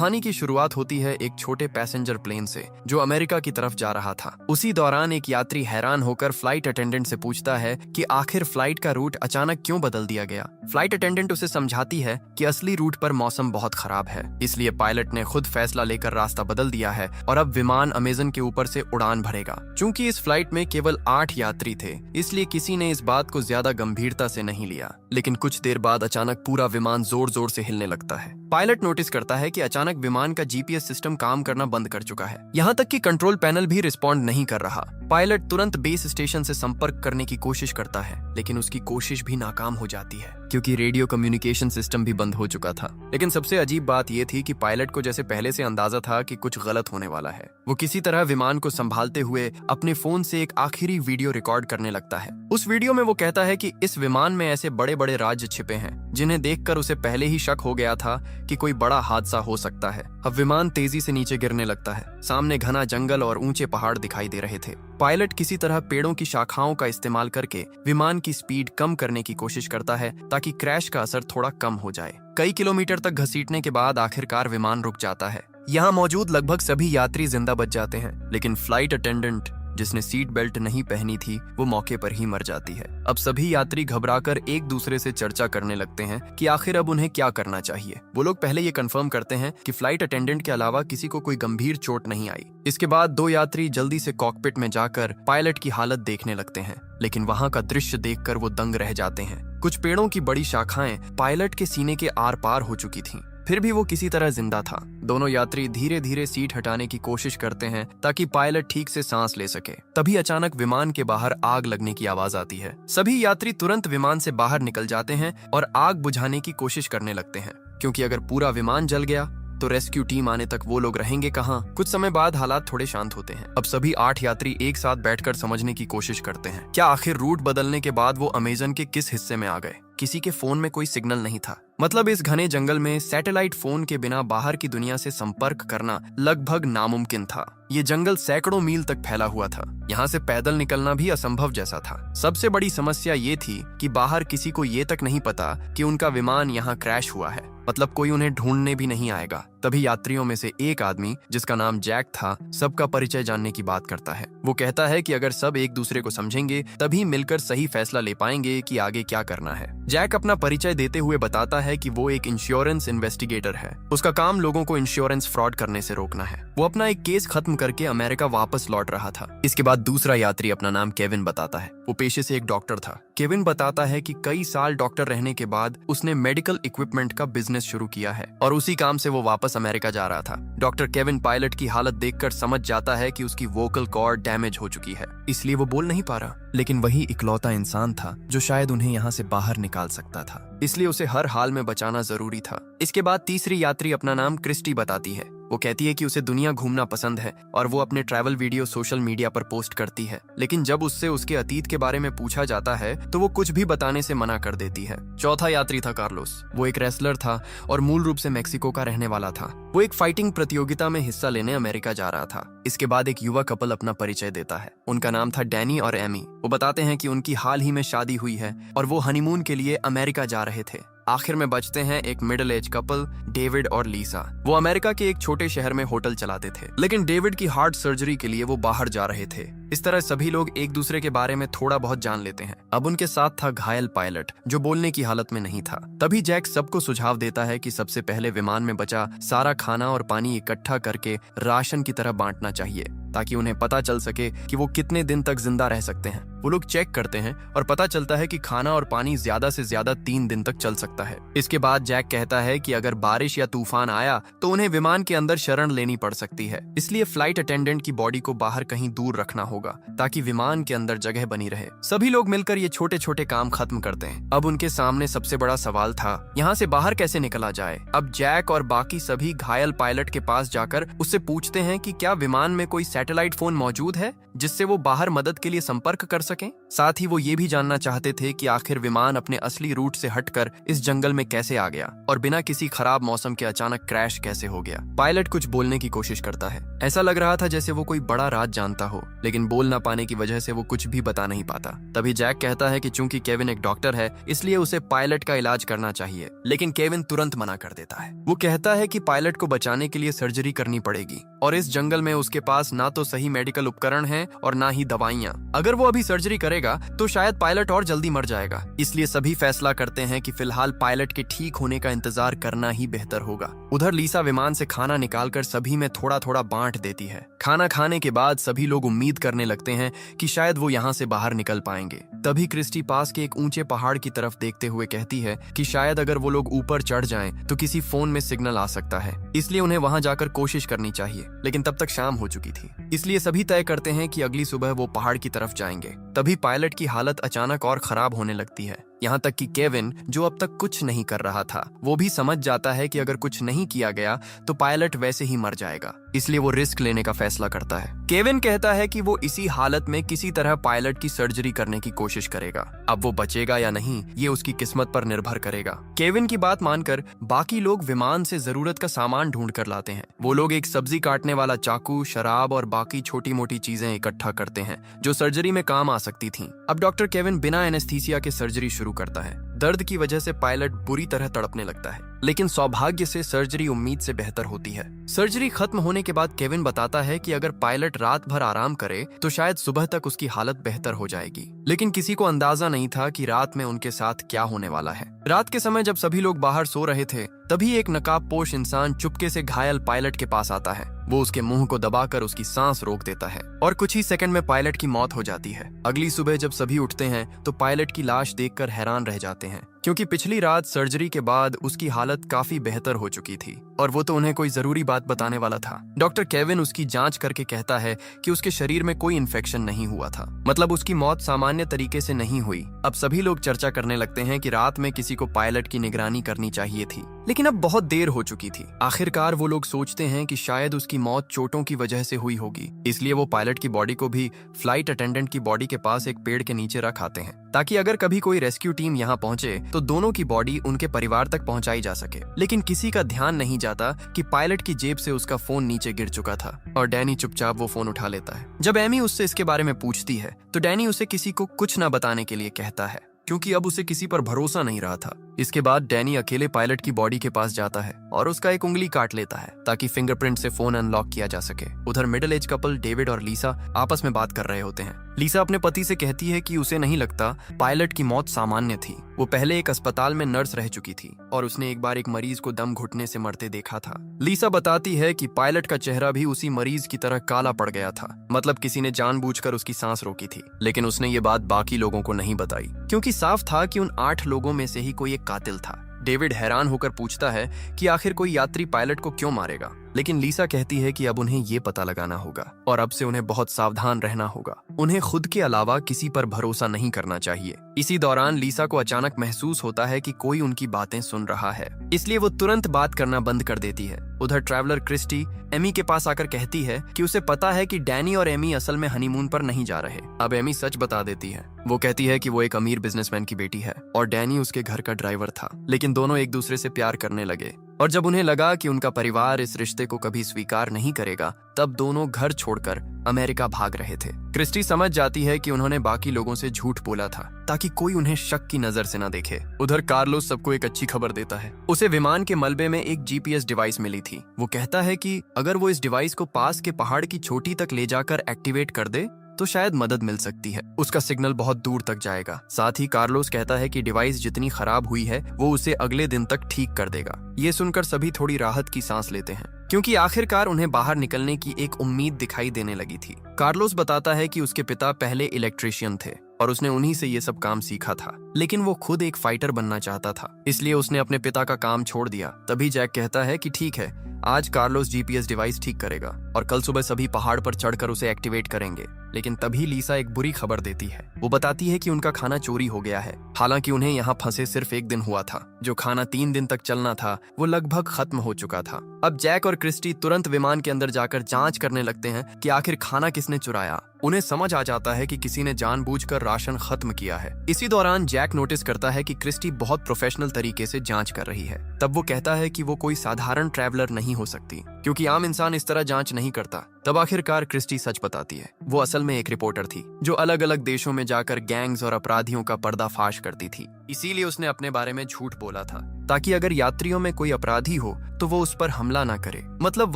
कहानी की शुरुआत होती है एक छोटे पैसेंजर प्लेन से जो अमेरिका की तरफ जा रहा था। उसी दौरान एक यात्री हैरान होकर फ्लाइट अटेंडेंट से पूछता है कि आखिर फ्लाइट का रूट अचानक क्यों बदल दिया गया। फ्लाइट अटेंडेंट उसे समझाती है कि असली रूट पर मौसम बहुत खराब है, इसलिए पायलट ने खुद फैसला लेकर रास्ता बदल दिया है और अब विमान अमेज़न के ऊपर से उड़ान भरेगा। चूंकि इस फ्लाइट में केवल 8 यात्री थे, इसलिए किसी ने इस बात को ज्यादा गंभीरता से नहीं लिया। लेकिन कुछ देर बाद अचानक पूरा विमान जोर जोर से हिलने लगता है। पायलट नोटिस करता है कि अचानक विमान का जीपीएस सिस्टम काम करना बंद कर चुका है, यहाँ तक कि कंट्रोल पैनल भी रिस्पॉन्ड नहीं कर रहा। पायलट तुरंत बेस स्टेशन से संपर्क करने की कोशिश करता है, लेकिन उसकी कोशिश भी नाकाम हो जाती है क्योंकि रेडियो कम्युनिकेशन सिस्टम भी बंद हो चुका था। लेकिन सबसे अजीब बात यह थी कि पायलट को जैसे पहले से अंदाजा था कि कुछ गलत होने वाला है। वो किसी तरह विमान को संभालते हुए अपने फोन से एक आखिरी वीडियो रिकॉर्ड करने लगता है। उस वीडियो में वो कहता है कि इस विमान में ऐसे बड़े बड़े राज्य छिपे हैं जिन्हें देखकर उसे पहले ही शक हो गया था कि कोई बड़ा हादसा हो सकता है। अब विमान तेजी से नीचे गिरने लगता है। सामने घना जंगल और ऊंचे पहाड़ दिखाई दे रहे थे। पायलट किसी तरह पेड़ों की शाखाओं का इस्तेमाल करके विमान की स्पीड कम करने की कोशिश करता है ताकि क्रैश का असर थोड़ा कम हो जाए। कई किलोमीटर तक घसीटने के बाद आखिरकार विमान रुक जाता है। यहाँ मौजूद लगभग सभी यात्री जिंदा बच जाते हैं, लेकिन फ्लाइट अटेंडेंट जिसने सीट बेल्ट नहीं पहनी थी वो मौके पर ही मर जाती है। अब सभी यात्री घबराकर एक दूसरे से चर्चा करने लगते हैं कि आखिर अब उन्हें क्या करना चाहिए। वो लोग पहले ये कंफर्म करते हैं कि फ्लाइट अटेंडेंट के अलावा किसी को कोई गंभीर चोट नहीं आई। इसके बाद 2 यात्री जल्दी से कॉकपिट में जाकर पायलट की हालत देखने लगते हैं, लेकिन वहाँ का दृश्य देखकर वो दंग रह जाते हैं। कुछ पेड़ों की बड़ी शाखाएं पायलट के सीने के आर पार हो चुकी थीं, फिर भी वो किसी तरह जिंदा था। दोनों यात्री धीरे धीरे सीट हटाने की कोशिश करते हैं ताकि पायलट ठीक से सांस ले सके। तभी अचानक विमान के बाहर आग लगने की आवाज आती है। सभी यात्री तुरंत विमान से बाहर निकल जाते हैं और आग बुझाने की कोशिश करने लगते हैं, क्योंकि अगर पूरा विमान जल गया तो रेस्क्यू टीम आने तक वो लोग रहेंगे कहाँ। कुछ समय बाद हालात थोड़े शांत होते हैं। अब सभी 8 यात्री एक साथ बैठकर समझने की कोशिश करते हैं क्या आखिर रूट बदलने के बाद वो अमेज़न के किस हिस्से में आ गए। किसी के फोन में कोई सिग्नल नहीं था, मतलब इस घने जंगल में सैटेलाइट फोन के बिना बाहर की दुनिया से संपर्क करना लगभग नामुमकिन था। ये जंगल सैकड़ों मील तक फैला हुआ था, यहाँ से पैदल निकलना भी असंभव जैसा था। सबसे बड़ी समस्या ये थी कि बाहर किसी को ये तक नहीं पता कि उनका विमान यहाँ क्रैश हुआ है, मतलब कोई उन्हें ढूंढने भी नहीं आएगा। तभी यात्रियों में से एक आदमी जिसका नाम जैक था सबका परिचय जानने की बात करता है। वो कहता है कि अगर सब एक दूसरे को समझेंगे तभी मिलकर सही फैसला ले पाएंगे कि आगे क्या करना है। जैक अपना परिचय देते हुए बताता है कि वो एक इंश्योरेंस इन्वेस्टिगेटर है। उसका काम लोगों को इंश्योरेंस फ्रॉड करने से रोकना है। वो अपना एक केस खत्म करके अमेरिका वापस लौट रहा था। इसके बाद दूसरा यात्री अपना नाम केविन बताता है। वो पेशे से एक डॉक्टर था। केविन बताता है कि कई साल डॉक्टर रहने के बाद उसने मेडिकल इक्विपमेंट का बिजनेस शुरू किया है और उसी काम से वो वापस अमेरिका जा रहा था। डॉक्टर केविन पायलट की हालत देखकर समझ जाता है कि उसकी वोकल कॉर्ड डैमेज हो चुकी है, इसलिए वो बोल नहीं पा रहा। लेकिन वही इकलौता इंसान था जो शायद उन्हें यहाँ से बाहर निकाल सकता था, इसलिए उसे हर हाल में बचाना जरूरी था। इसके बाद तीसरी यात्री अपना नाम क्रिस्टी बताती है। वो कहती है कि उसे दुनिया घूमना पसंद है और वो अपने ट्रैवल वीडियो सोशल मीडिया पर पोस्ट करती है, लेकिन जब उससे उसके अतीत के बारे में पूछा जाता है तो वो कुछ भी बताने से मना कर देती है। चौथा यात्री था कार्लोस। वो एक रेसलर था और मूल रूप से मेक्सिको का रहने वाला था। वो एक फाइटिंग प्रतियोगिता में हिस्सा लेने अमेरिका जा रहा था। इसके बाद एक युवा कपल अपना परिचय देता है। उनका नाम था डैनी और एमी। वो बताते हैं कि उनकी हाल ही में शादी हुई है और वो हनीमून के लिए अमेरिका जा रहे थे। आखिर में बचते हैं एक मिडिल एज कपल, डेविड और लीसा। वो अमेरिका के एक छोटे शहर में होटल चलाते थे, लेकिन डेविड की हार्ट सर्जरी के लिए वो बाहर जा रहे थे। इस तरह सभी लोग एक दूसरे के बारे में थोड़ा बहुत जान लेते हैं। अब उनके साथ था घायल पायलट जो बोलने की हालत में नहीं था। तभी जैक सबको सुझाव देता है कि सबसे पहले विमान में बचा सारा खाना और पानी इकट्ठा करके राशन की तरह बांटना चाहिए, ताकि उन्हें पता चल सके कि वो कितने दिन तक जिंदा रह सकते हैं। वो लोग चेक करते हैं और पता चलता है कि खाना और पानी ज्यादा से ज्यादा 3 दिन तक चल सकता है। इसके बाद जैक कहता है कि अगर बारिश या तूफान आया तो उन्हें विमान के अंदर शरण लेनी पड़ सकती है, इसलिए फ्लाइट अटेंडेंट की बॉडी को बाहर कहीं दूर रखना होगा ताकि विमान के अंदर जगह बनी रहे। सभी लोग मिलकर ये छोटे छोटे काम खत्म करते हैं। अब उनके सामने सबसे बड़ा सवाल था यहाँ से बाहर कैसे निकला जाए। अब जैक और बाकी सभी घायल पायलट के पास जाकर उससे पूछते हैं कि क्या विमान में कोई सैटेलाइट फोन मौजूद है जिससे वो बाहर मदद के लिए संपर्क कर सकें। साथ ही वो ये भी जानना चाहते थे कि आखिर विमान अपने असली रूट से हटकर इस जंगल में कैसे आ गया और बिना किसी खराब मौसम के अचानक क्रैश कैसे हो गया। पायलट कुछ बोलने की कोशिश करता है। ऐसा लग रहा था जैसे वो कोई बड़ा राज जानता हो, लेकिन बोल ना पाने की वजह से वो कुछ भी बता नहीं पाता। तभी जैक कहता है कि चूंकि केविन एक डॉक्टर है इसलिए उसे पायलट का इलाज करना चाहिए, लेकिन केविन तुरंत मना कर देता है। वो कहता है कि पायलट को बचाने के लिए सर्जरी करनी पड़ेगी और इस जंगल में उसके पास ना तो सही मेडिकल उपकरण है और ना ही दवाइयां। अगर वो अभी सर्जरी करेगा तो शायद पायलट और जल्दी मर जाएगा। इसलिए सभी फैसला करते हैं कि फिलहाल पायलट के ठीक होने का इंतजार करना ही बेहतर होगा। उधर लीसा विमान से खाना निकालकर सभी में थोड़ा थोड़ा बांट देती है। खाना खाने के बाद सभी लोग उम्मीद करने लगते हैं कि शायद वो यहाँ से बाहर निकल पाएंगे। तभी क्रिस्टी पास के एक ऊंचे पहाड़ की तरफ देखते हुए कहती है कि शायद अगर वो लोग ऊपर चढ़ जाएं तो किसी फोन में सिग्नल आ सकता है, इसलिए उन्हें वहां जाकर कोशिश करनी चाहिए। लेकिन तब तक शाम हो चुकी थी, इसलिए सभी तय करते हैं कि अगली सुबह वो पहाड़ की तरफ जाएंगे। तभी पायलट की हालत अचानक और खराब होने लगती है, यहाँ तक कि केविन जो अब तक कुछ नहीं कर रहा था वो भी समझ जाता है कि अगर कुछ नहीं किया गया तो पायलट वैसे ही मर जाएगा। इसलिए वो रिस्क लेने का फैसला करता है। केविन कहता है कि वो इसी हालत में किसी तरह पायलट की सर्जरी करने की कोशिश करेगा। अब वो बचेगा या नहीं ये उसकी किस्मत पर निर्भर करेगा। केविन की बात मानकर बाकी लोग विमान से जरूरत का सामान ढूंढ कर लाते हैं। वो लोग एक सब्जी काटने वाला चाकू, शराब और बाकी छोटी मोटी चीजें इकट्ठा करते हैं जो सर्जरी में काम आ सकती थीं। अब डॉक्टर केविन बिना एनेस्थीसिया के सर्जरी शुरू करता है। दर्द की वजह से पायलट बुरी तरह तड़पने लगता है, लेकिन सौभाग्य से सर्जरी उम्मीद से बेहतर होती है। सर्जरी खत्म होने के बाद केविन बताता है कि अगर पायलट रात भर आराम करे तो शायद सुबह तक उसकी हालत बेहतर हो जाएगी। लेकिन किसी को अंदाजा नहीं था कि रात में उनके साथ क्या होने वाला है। रात के समय जब सभी लोग बाहर सो रहे थे तभी एक नकाबपोश इंसान चुपके से घायल पायलट के पास आता है। वो उसके मुंह को दबाकर उसकी सांस रोक देता है और कुछ ही सेकंड में पायलट की मौत हो जाती है। अगली सुबह जब सभी उठते हैं तो पायलट की लाश देखकर हैरान रह जाते हैं, क्योंकि पिछली रात सर्जरी के बाद उसकी हालत काफी बेहतर हो चुकी थी और वो तो उन्हें कोई जरूरी बात बताने वाला था। डॉक्टर केविन उसकी जांच करके कहता है कि उसके शरीर में कोई इन्फेक्शन नहीं हुआ था, मतलब उसकी मौत सामान्य तरीके से नहीं हुई। अब सभी लोग चर्चा करने लगते हैं कि रात में किसी को पायलट की निगरानी करनी चाहिए थी, लेकिन अब बहुत देर हो चुकी थी। आखिरकार वो लोग सोचते हैं कि शायद उसकी मौत चोटों की वजह से हुई होगी, इसलिए वो पायलट की बॉडी को भी फ्लाइट अटेंडेंट की बॉडी के पास एक पेड़ के नीचे रख आते हैं, ताकि अगर कभी कोई रेस्क्यू टीम यहाँ पहुंचे तो दोनों की बॉडी उनके परिवार तक पहुंचाई जा सके। लेकिन किसी का ध्यान नहीं जाता कि पायलट की जेब से उसका फोन नीचे गिर चुका था और डैनी चुपचाप वो फोन उठा लेता है। जब एमी उससे इसके बारे में पूछती है तो डैनी उसे किसी को कुछ न बताने के लिए कहता है, क्योंकि अब उसे किसी पर भरोसा नहीं रहा था। इसके बाद डैनी अकेले पायलट की बॉडी के पास जाता है और उसका एक उंगली काट लेता है ताकि फिंगरप्रिंट से फोन अनलॉक किया जा सके। उधर मिडिल एज कपल डेविड और लीसा आपस में बात कर रहे होते हैं। लीसा अपने पति से कहती है कि उसे नहीं लगता पायलट की मौत सामान्य थी। वो पहले एक अस्पताल में नर्स रह चुकी थी और उसने एक बार एक मरीज को दम घुटने से मरते देखा था। लीसा बताती है कि पायलट का चेहरा भी उसी मरीज की तरह काला पड़ गया था, मतलब किसी ने जानबूझकर उसकी सांस रोकी थी। लेकिन उसने ये बात बाकी लोगों को नहीं बताई, क्योंकि साफ था कि उन 8 लोगों में से ही कोई एक कातिल था। डेविड हैरान होकर पूछता है कि आखिर कोई यात्री पायलट को क्यों मारेगा, लेकिन लीसा कहती है कि अब उन्हें ये पता लगाना होगा और अब से उन्हें बहुत सावधान रहना होगा। उन्हें खुद के अलावा किसी पर भरोसा नहीं करना चाहिए। इसी दौरान लीसा को अचानक महसूस होता है कि कोई उनकी बातें सुन रहा है, इसलिए वो तुरंत बात करना बंद कर देती है। उधर ट्रैवलर क्रिस्टी एमी के पास आकर कहती है कि उसे पता है कि डैनी और एमी असल में हनीमून पर नहीं जा रहे। अब एमी सच बता देती है। वो कहती है कि वो एक अमीर बिजनेसमैन की बेटी है और डैनी उसके घर का ड्राइवर था, लेकिन दोनों एक दूसरे से प्यार करने लगे और जब उन्हें लगा कि उनका परिवार इस रिश्ते को कभी स्वीकार नहीं करेगा तब दोनों घर छोड़कर अमेरिका भाग रहे थे। क्रिस्टी समझ जाती है कि उन्होंने बाकी लोगों से झूठ बोला था ताकि कोई उन्हें शक की नजर से न देखे। उधर कार्लोस सबको एक अच्छी खबर देता है। उसे विमान के मलबे में एक जीपीएस डिवाइस मिली थी। वो कहता है कि अगर वो इस डिवाइस को पास के पहाड़ की चोटी तक ले जाकर एक्टिवेट कर दे तो शायद मदद मिल सकती है। उसका सिग्नल बहुत दूर तक जाएगा। साथ ही कार्लोस कहता है कि डिवाइस जितनी खराब हुई है वो उसे अगले दिन तक ठीक कर देगा। ये सुनकर सभी थोड़ी राहत की सांस लेते हैं, क्योंकि आखिरकार उन्हें बाहर निकलने की एक उम्मीद दिखाई देने लगी थी। कार्लोस बताता है कि उसके पिता पहले इलेक्ट्रिशियन थे और उसने उन्हीं से ये सब काम सीखा था, लेकिन वो खुद एक फाइटर बनना चाहता था, इसलिए उसने अपने पिता का काम छोड़ दिया। तभी जैक कहता है कि ठीक है, आज कार्लोस जीपीएस डिवाइस ठीक करेगा और कल सुबह सभी पहाड़ पर चढ़कर उसे एक्टिवेट करेंगे। लेकिन तभी लीसा एक बुरी खबर देती है। वो बताती है कि उनका खाना चोरी हो गया है। हालांकि उन्हें यहाँ फंसे सिर्फ एक दिन हुआ था। जो खाना 3 दिन तक चलना था वो लगभग खत्म हो चुका था। अब जैक और क्रिस्टी तुरंत विमान के अंदर जाकर जांच करने लगते हैं कि आखिर खाना किसने चुराया। उन्हें समझ आ जाता है कि किसी ने जानबूझकर राशन खत्म किया है। इसी दौरान जैक नोटिस करता है कि क्रिस्टी बहुत प्रोफेशनल तरीके से जांच कर रही है। तब वो कहता है कि वो कोई साधारण ट्रैवलर नहीं हो सकती, क्योंकि आम इंसान इस तरह जांच नहीं करता। तब आखिरकार क्रिस्टी सच बताती है। वो असल में एक रिपोर्टर थी जो अलग अलग देशों में जाकर गैंग्स और अपराधियों का पर्दाफाश करती थी। इसीलिए उसने अपने बारे में झूठ बोला था, ताकि अगर यात्रियों में कोई अपराधी हो तो वो उस पर हमला ना करे। मतलब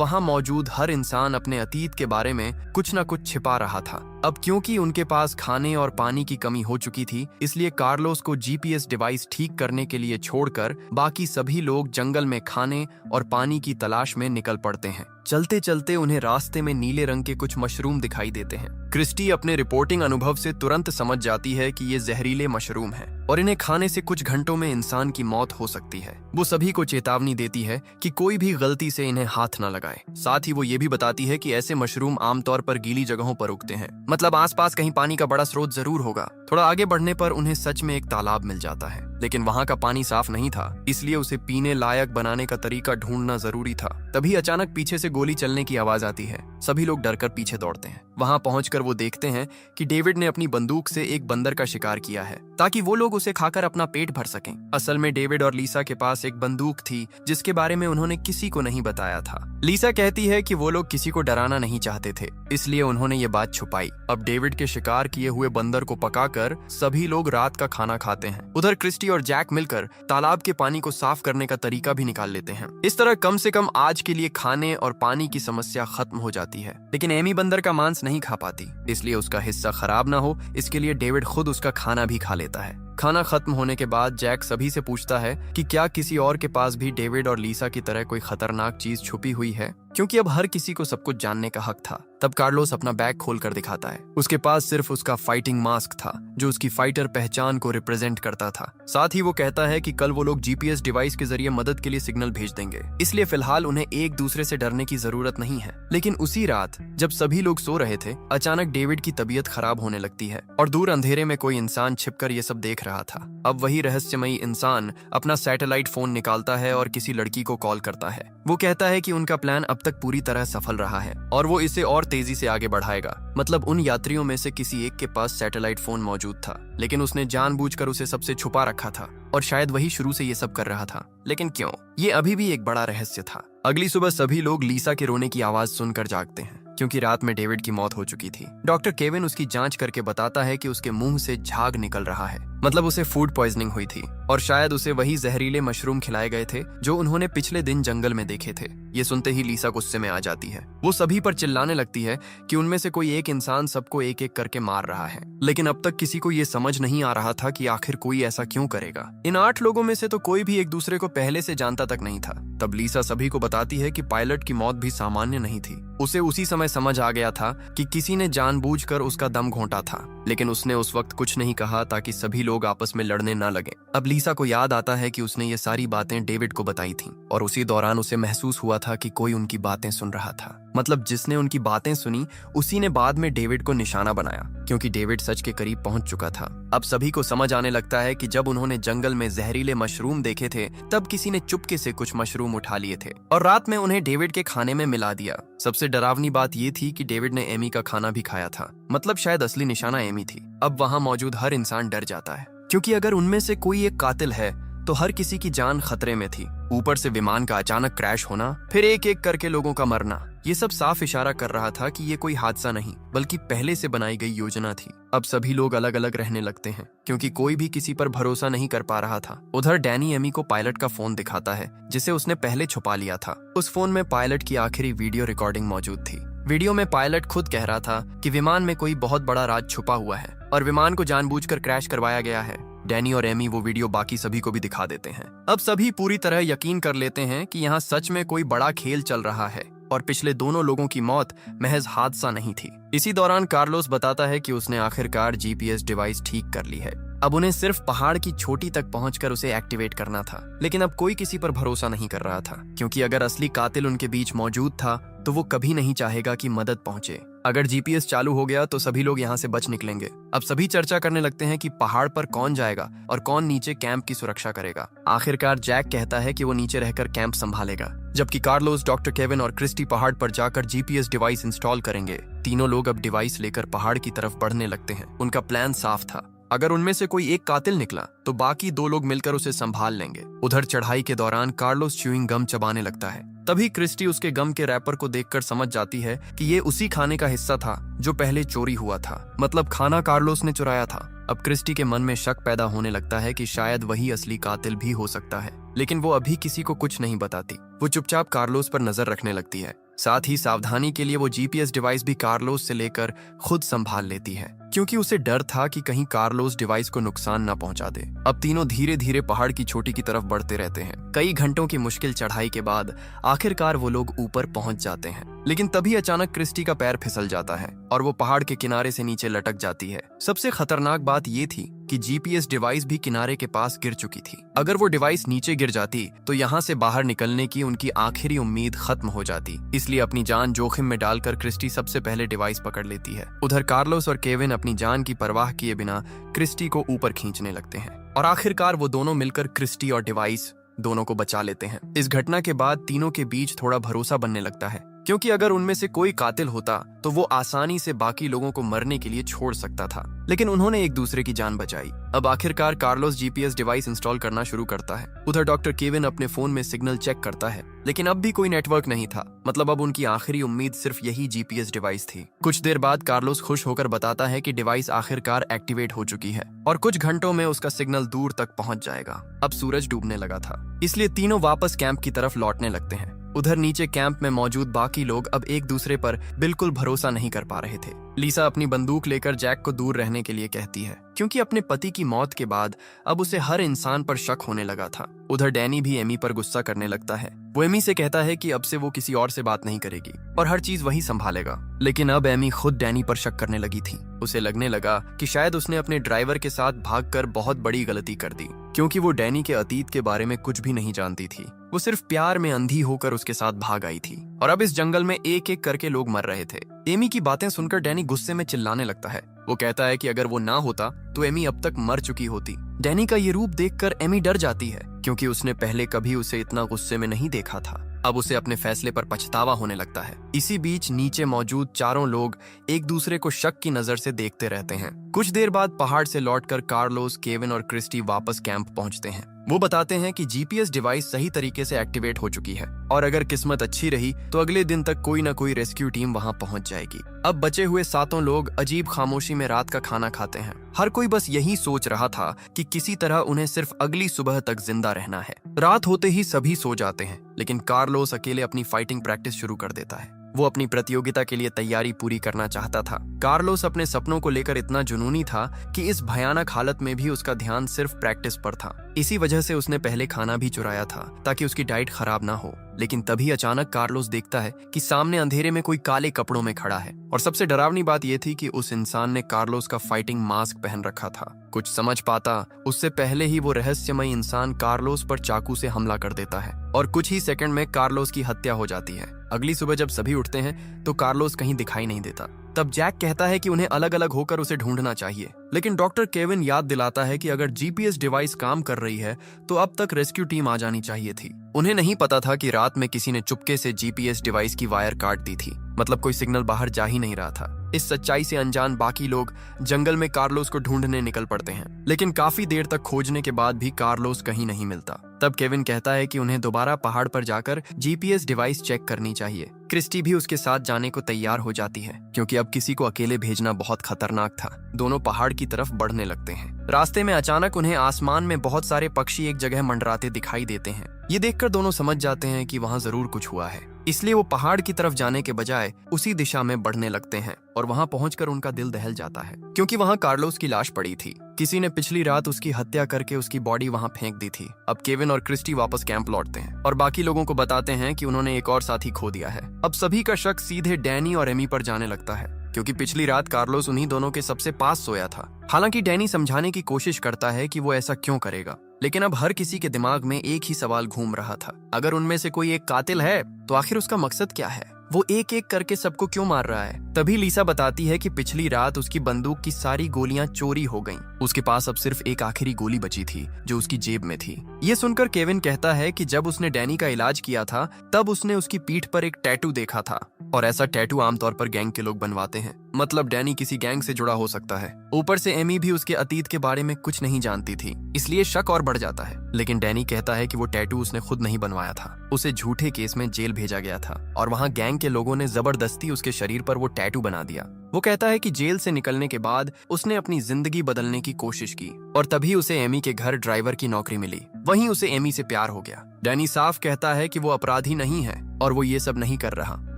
वहाँ मौजूद हर इंसान अपने अतीत के बारे में कुछ न कुछ छिपा रहा था। अब क्योंकि उनके पास खाने और पानी की कमी हो चुकी थी, इसलिए कार्लोस को जीपीएस डिवाइस ठीक करने के लिए छोड़कर बाकी सभी लोग जंगल में खाने और पानी की तलाश में निकल पड़ते हैं। चलते चलते उन्हें रास्ते में नीले रंग के कुछ मशरूम दिखाई देते हैं। क्रिस्टी अपने रिपोर्टिंग अनुभव से तुरंत समझ जाती है कि ये जहरीले मशरूम हैं और इन्हें खाने से कुछ घंटों में इंसान की मौत हो सकती है। वो सभी को चेतावनी देती है कि कोई भी गलती से इन्हें हाथ न लगाए। साथ ही वो ये भी बताती है कि ऐसे मशरूम आमतौर पर गीली जगहों पर उगते हैं, मतलब आसपास कहीं पानी का बड़ा स्रोत जरूर होगा। थोड़ा आगे बढ़ने पर उन्हें सच में एक तालाब मिल जाता है, लेकिन वहाँ का पानी साफ नहीं था, इसलिए उसे पीने लायक बनाने का तरीका ढूंढना जरूरी था। तभी अचानक पीछे से गोली चलने की आवाज आती है। सभी लोग डरकर पीछे दौड़ते हैं। वहाँ पहुंचकर वो देखते हैं कि डेविड ने अपनी बंदूक से एक बंदर का शिकार किया है, ताकि वो लोग उसे खाकर अपना पेट भर सकें। असल में डेविड और लीसा के पास एक बंदूक थी जिसके बारे में उन्होंने किसी को नहीं बताया था। लीसा कहती है कि वो लोग किसी को डराना नहीं चाहते थे, इसलिए उन्होंने ये बात छुपाई। अब डेविड के शिकार किए हुए बंदर को पकाकर सभी लोग रात का खाना खाते हैं। उधर क्रिस्टी और जैक मिलकर तालाब के पानी को साफ करने का तरीका भी निकाल लेते हैं। इस तरह कम से कम आज के लिए खाने और पानी की समस्या खत्म हो जाती है। लेकिन एमी बंदर का मांस नहीं खा पाती, इसलिए उसका हिस्सा खराब ना हो इसके लिए डेविड खुद उसका खाना भी खा लेता है। खाना खत्म होने के बाद जैक सभी से पूछता है कि क्या किसी और के पास भी डेविड और लीसा की तरह कोई खतरनाक चीज छुपी हुई है, क्योंकि अब हर किसी को सब कुछ जानने का हक था। तब कार्लोस अपना बैग खोलकर दिखाता है। उसके पास सिर्फ उसका फाइटिंग मास्क था जो उसकी फाइटर पहचान को रिप्रेजेंट करता था। साथ ही वो कहता है कि कल वो लोग जीपीएस डिवाइस के जरिए मदद के लिए सिग्नल भेज देंगे, इसलिए फिलहाल उन्हें एक दूसरे से डरने की जरूरत नहीं है। लेकिन उसी रात जब सभी लोग सो रहे थे, अचानक डेविड की तबीयत खराब होने लगती है और दूर अंधेरे में कोई इंसान छिपकर ये सब देख रहा था। अब वही रहस्यमयी इंसान अपना सैटेलाइट फोन निकालता है और किसी लड़की को कॉल करता है। वो कहता है कि उनका प्लान अब तक पूरी तरह सफल रहा है और वो इसे और तेजी से आगे बढ़ाएगा। मतलब उन यात्रियों में से किसी एक के पास सैटेलाइट फोन मौजूद था, लेकिन उसने जानबूझकर उसे सबसे छुपा रखा था और शायद वही शुरू से ये सब कर रहा था। लेकिन क्यों, ये अभी भी एक बड़ा रहस्य था। अगली सुबह सभी लोग लीसा के रोने की आवाज सुनकर जागते हैं, क्योंकि रात में डेविड की मौत हो चुकी थी। डॉक्टर केविन उसकी जांच करके बताता है कि उसके मुंह से झाग निकल रहा है, मतलब उसे फूड पॉइजनिंग हुई थी और शायद उसे वही जहरीले मशरूम खिलाए गए थे जो उन्होंने पिछले दिन जंगल में देखे थे। ये सुनते ही लीसा गुस्से में आ जाती है। वो सभी पर चिल्लाने लगती है कि उनमें से कोई एक इंसान सबको एक एक करके मार रहा है, लेकिन अब तक किसी को ये समझ नहीं आ रहा था कि आखिर कोई ऐसा क्यों करेगा। इन 8 लोगों में से तो कोई भी एक दूसरे को पहले से जानता तक नहीं था। तब लीसा सभी को बताती है कि पायलट की मौत भी सामान्य नहीं थी। उसे उसी समय समझ आ गया था कि किसी ने जानबूझकर उसका दम घोंटा था, लेकिन उसने उस वक्त कुछ नहीं कहा ताकि सभी लोग आपस में लड़ने न लगे। अब लीसा को याद आता है कि उसने ये सारी बातें डेविड को बताई थीं और उसी दौरान उसे महसूस हुआ था कि कोई उनकी बातें सुन रहा था। मतलब जिसने उनकी बातें सुनी उसी ने बाद में डेविड को निशाना बनाया, क्योंकि डेविड सच के करीब पहुंच चुका था। अब सभी को समझ आने लगता है कि जब उन्होंने जंगल में जहरीले मशरूम देखे थे, तब किसी ने चुपके से कुछ मशरूम उठा लिए थे और रात में उन्हें डेविड के खाने में मिला दिया। सबसे डरावनी बात ये थी कि डेविड ने एमी का खाना भी खाया था, मतलब शायद असली निशाना एमी थी। अब वहाँ मौजूद हर इंसान डर जाता है, क्योंकि अगर उनमें से कोई एक कातिल है तो हर किसी की जान खतरे में थी। ऊपर से विमान का अचानक क्रैश होना, फिर एक एक करके लोगों का मरना, ये सब साफ इशारा कर रहा था कि ये कोई हादसा नहीं बल्कि पहले से बनाई गई योजना थी। अब सभी लोग अलग अलग रहने लगते हैं, क्योंकि कोई भी किसी पर भरोसा नहीं कर पा रहा था। उधर डैनी एमी को पायलट का फोन दिखाता है जिसे उसने पहले छुपा लिया था। उस फोन में पायलट की आखिरी वीडियो रिकॉर्डिंग मौजूद थी। वीडियो में पायलट खुद कह रहा था कि विमान में कोई बहुत बड़ा राज छुपा हुआ है और विमान को जानबूझकर क्रैश करवाया गया है। डैनी और एमी वो वीडियो बाकी सभी को भी दिखा देते हैं। अब सभी पूरी तरह यकीन कर लेते हैं कि यहाँ सच में कोई बड़ा खेल चल रहा है और पिछले दोनों लोगों की मौत महज हादसा नहीं थी। इसी दौरान कार्लोस बताता है कि उसने आखिरकार जीपीएस डिवाइस ठीक कर ली है। अब उन्हें सिर्फ पहाड़ की चोटी तक पहुंचकर उसे एक्टिवेट करना था, लेकिन अब कोई किसी पर भरोसा नहीं कर रहा था, क्योंकि अगर असली कातिल उनके बीच मौजूद था तो वो कभी नहीं चाहेगा कि मदद पहुंचे। अगर जीपीएस चालू हो गया तो सभी लोग यहाँ से बच निकलेंगे। अब सभी चर्चा करने लगते हैं कि पहाड़ पर कौन जाएगा और कौन नीचे कैंप की सुरक्षा करेगा। आखिरकार जैक कहता है कि वो नीचे रहकर कैंप संभालेगा, जबकि कार्लोस, डॉक्टर केविन और क्रिस्टी पहाड़ पर जाकर जीपीएस डिवाइस इंस्टॉल करेंगे। तीनों लोग अब डिवाइस लेकर पहाड़ की तरफ बढ़ने लगते हैं। उनका प्लान साफ था, अगर उनमें से कोई एक कातिल निकला तो बाकी 2 लोग मिलकर उसे संभाल लेंगे। उधर चढ़ाई के दौरान कार्लोस च्यूइंग गम चबाने लगता है। तभी क्रिस्टी उसके गम के रैपर को देखकर समझ जाती है कि ये उसी खाने का हिस्सा था जो पहले चोरी हुआ था, मतलब खाना कार्लोस ने चुराया था। अब क्रिस्टी के मन में शक पैदा होने लगता है कि शायद वही असली कातिल भी हो सकता है, लेकिन वो अभी किसी को कुछ नहीं बताती। वो चुपचाप कार्लोस पर नजर रखने लगती है। साथ ही सावधानी के लिए वो जीपीएस डिवाइस भी कार्लोस से लेकर खुद संभाल लेती है, क्योंकि उसे डर था कि कहीं कार्लोस डिवाइस को नुकसान न पहुंचा दे। अब तीनों धीरे धीरे पहाड़ की चोटी की तरफ बढ़ते रहते हैं। कई घंटों की मुश्किल चढ़ाई के बाद आखिरकार वो लोग ऊपर पहुंच जाते हैं, लेकिन तभी अचानक क्रिस्टी का पैर फिसल जाता है और वो पहाड़ के किनारे से नीचे लटक जाती है। सबसे खतरनाक बात ये थी कि जीपीएस डिवाइस भी किनारे के पास गिर चुकी थी। अगर वो डिवाइस नीचे गिर जाती तो यहाँ से बाहर निकलने की उनकी आखिरी उम्मीद खत्म हो जाती। इसलिए अपनी जान जोखिम में डालकर क्रिस्टी सबसे पहले डिवाइस पकड़ लेती है। उधर कार्लोस और केविन अपनी जान की परवाह किए बिना क्रिस्टी को ऊपर खींचने लगते हैं और आखिरकार वो दोनों मिलकर क्रिस्टी और डिवाइस दोनों को बचा लेते हैं। इस घटना के बाद तीनों के बीच थोड़ा भरोसा बनने लगता है, क्योंकि अगर उनमें से कोई कातिल होता तो वो आसानी से बाकी लोगों को मरने के लिए छोड़ सकता था, लेकिन उन्होंने एक दूसरे की जान बचाई। अब आखिरकार कार्लोस जीपीएस डिवाइस इंस्टॉल करना शुरू करता है। उधर डॉक्टर केविन अपने फोन में सिग्नल चेक करता है, लेकिन अब भी कोई नेटवर्क नहीं था। मतलब अब उनकी आखिरी उम्मीद सिर्फ यही जीपीएस डिवाइस थी। कुछ देर बाद कार्लोस खुश होकर बताता है कि डिवाइस आखिरकार एक्टिवेट हो चुकी है और कुछ घंटों में उसका सिग्नल दूर तक पहुंच जाएगा। अब सूरज डूबने लगा था, इसलिए तीनों वापस कैंप की तरफ लौटने लगते हैं। उधर नीचे कैंप में मौजूद बाकी लोग अब एक दूसरे पर बिल्कुल भरोसा नहीं कर पा रहे थे। लीसा अपनी बंदूक लेकर जैक को दूर रहने के लिए कहती है, क्योंकि अपने पति की मौत के बाद अब उसे हर इंसान पर शक होने लगा था। उधर डैनी भी एमी पर गुस्सा करने लगता है। वो एमी से कहता है कि अब से वो किसी और से बात नहीं करेगी और हर चीज वही संभालेगा। लेकिन अब एमी खुद डैनी पर शक करने लगी थी। उसे लगने लगा कि शायद उसने अपने ड्राइवर के साथ भागकर बहुत बड़ी गलती कर दी, क्योंकि वो डैनी के अतीत के बारे में कुछ भी नहीं जानती थी। वो सिर्फ प्यार में अंधी होकर उसके साथ भाग आई थी और अब इस जंगल में एक एक करके लोग मर रहे थे। एमी की बातें सुनकर डैनी गुस्से में चिल्लाने लगता है। वो कहता है कि अगर वो ना होता तो एमी अब तक मर चुकी होती। डैनी का ये रूप देखकर एमी डर जाती है, क्योंकि उसने पहले कभी उसे इतना गुस्से में नहीं देखा था। अब उसे अपने फैसले पर पछतावा होने लगता है। इसी बीच नीचे मौजूद चारों लोग एक दूसरे को शक की नजर से देखते रहते हैं। कुछ देर बाद पहाड़ से लौटकर कार्लोस, केविन और क्रिस्टी वापस कैंप पहुंचते हैं। वो बताते हैं कि जीपीएस डिवाइस सही तरीके से एक्टिवेट हो चुकी है और अगर किस्मत अच्छी रही तो अगले दिन तक कोई न कोई रेस्क्यू टीम वहां पहुंच जाएगी। अब बचे हुए 7 लोग अजीब खामोशी में रात का खाना खाते हैं। हर कोई बस यही सोच रहा था कि किसी तरह उन्हें सिर्फ अगली सुबह तक जिंदा रहना है। रात होते ही सभी सो जाते हैं, लेकिन कार्लोस अकेले अपनी फाइटिंग प्रैक्टिस शुरू कर देता है। वो अपनी प्रतियोगिता के लिए तैयारी पूरी करना चाहता था। कार्लोस अपने सपनों को लेकर इतना जुनूनी था कि इस भयानक हालत में भी उसका ध्यान सिर्फ प्रैक्टिस पर था। इसी वजह से उसने पहले खाना भी चुराया था ताकि उसकी डाइट खराब ना हो। लेकिन तभी अचानक कार्लोस देखता है कि सामने अंधेरे में कोई काले कपड़ों में खड़ा है और सबसे डरावनी बात यह थी कि उस इंसान ने कार्लोस का फाइटिंग मास्क पहन रखा था। कुछ समझ पाता उससे पहले ही वो रहस्यमय इंसान कार्लोस पर चाकू से हमला कर देता है और कुछ ही सेकंड में कार्लोस की हत्या हो जाती है। अगली सुबह जब सभी उठते हैं तो कार्लोस कहीं दिखाई नहीं देता। तब जैक कहता है कि उन्हें अलग अलग होकर उसे ढूंढना चाहिए, लेकिन डॉक्टर केविन याद दिलाता है कि अगर जीपीएस डिवाइस काम कर रही है तो अब तक रेस्क्यू टीम आ जानी चाहिए थी। उन्हें नहीं पता था कि रात में किसी ने चुपके से जीपीएस डिवाइस की वायर काट दी थी, मतलब कोई सिग्नल बाहर जा ही नहीं रहा था। इस सच्चाई से अनजान बाकी लोग जंगल में कार्लोस को ढूंढने निकल पड़ते हैं, लेकिन काफी देर तक खोजने के बाद भी कार्लोस कहीं नहीं मिलता। तब केविन कहता है कि उन्हें दोबारा पहाड़ पर जाकर जीपीएस डिवाइस चेक करनी चाहिए। क्रिस्टी भी उसके साथ जाने को तैयार हो जाती है, क्योंकि अब किसी को अकेले भेजना बहुत खतरनाक था। दोनों पहाड़ की तरफ बढ़ने लगते हैं। रास्ते में अचानक उन्हें आसमान में बहुत सारे पक्षी एक जगह मंडराते दिखाई देते हैं। ये देखकर दोनों समझ जाते हैं कि वहाँ जरूर कुछ हुआ है, इसलिए वो पहाड़ की तरफ जाने के बजाय उसी दिशा में बढ़ने लगते हैं और वहाँ पहुंचकर उनका दिल दहल जाता है, क्योंकि वहाँ कार्लोस की लाश पड़ी थी। किसी ने पिछली रात उसकी हत्या करके उसकी बॉडी वहाँ फेंक दी थी। अब केविन और क्रिस्टी वापस कैंप लौटते हैं और बाकी लोगों को बताते हैं कि उन्होंने एक और साथी खो दिया है। अब सभी का शक सीधे डैनी और एमी पर जाने लगता है, क्योंकि पिछली रात कार्लोस उन्हीं दोनों के सबसे पास सोया था। हालांकि डैनी समझाने की कोशिश करता है कि वो ऐसा क्यों करेगा, लेकिन अब हर किसी के दिमाग में एक ही सवाल घूम रहा था, अगर उनमें से कोई एक कातिल है तो आखिर उसका मकसद क्या है। वो एक एक करके सबको क्यों मार रहा है। तभी लीसा बताती है कि पिछली रात उसकी बंदूक की सारी गोलियां चोरी हो गईं। उसके पास अब सिर्फ एक आखिरी गोली बची थी जो उसकी जेब में थी। ये सुनकर केविन कहता है कि जब उसने डैनी का इलाज किया था तब उसने उसकी पीठ पर एक टैटू देखा था, और ऐसा टैटू आमतौर पर गैंग के लोग बनवाते हैं। मतलब डैनी किसी गैंग से जुड़ा हो सकता है। ऊपर से एमी भी उसके अतीत के बारे में कुछ नहीं जानती थी, इसलिए शक और बढ़ जाता है। लेकिन डैनी कहता है कि वो टैटू उसने खुद नहीं बनवाया था, उसे झूठे केस में जेल भेजा गया था और वहाँ गैंग के लोगों ने जबरदस्ती उसके शरीर पर वो टैटू बना दिया। वो कहता है कि जेल से निकलने के बाद उसने अपनी जिंदगी बदलने की कोशिश की और तभी उसे एमी के घर ड्राइवर की नौकरी मिली। वहीं उसे एमी से प्यार हो गया। डैनी साफ कहता है कि वो अपराधी नहीं है और वो ये सब नहीं कर रहा।